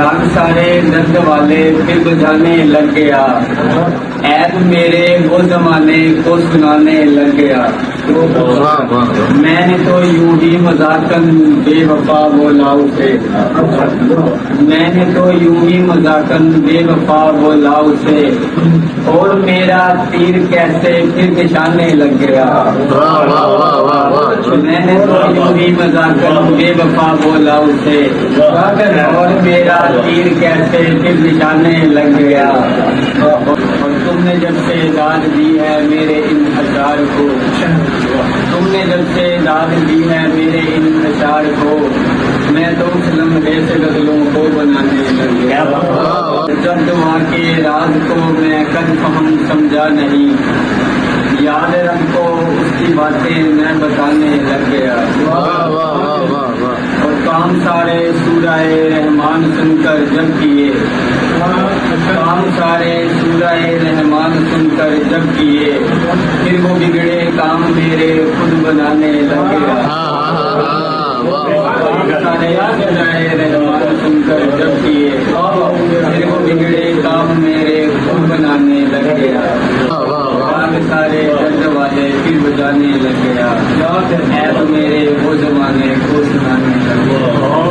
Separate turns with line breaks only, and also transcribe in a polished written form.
راگ سارے درد والے پھر بجانے لگ گیا، عیب میرے وہ زمانے کو سنانے لگ گیا۔ میں نے تو یوں ہی مذاقن بے وفا بولا اسے، میں نے تو یوں ہی مذاقن بے وفا بولا اسے، اور میرا تیر کیسے پھر نشانے لگ گیا۔ میں نے تو یوں ہی مذاقن بے وفا بولا اسے، اور میرا تیر کیسے پھر نشانے لگ گیا۔ اور تم نے جب سے داد دی ہے میرے ان اشعار کو، تم نے جب سے داد دی ہے میرے ان اشعار کو، میں تو اس لمحے سے غزلوں کو بنانے لگ گیا۔ جب دعا کے راز کو میں کد فہم سمجھا نہیں، یاد رب کو اس کی باتیں میں بتانے لگ گیا۔ اور کام سارے سورہ رحمان سن کر جب کیے، کام سارے سورہ رحمان سن کر جب کیے، پھر وہ بگڑے کام میرے خود بنانے لگ گیا۔ سارے سورہ رحمان سن کر جب کیے، پھر وہ بگڑے کام میرے خود بنانے لگ گیا۔ سارے درد والے پھر بجانے لگ گیا، عیب میرے وہ زمانے کو سنانے لگ گیا۔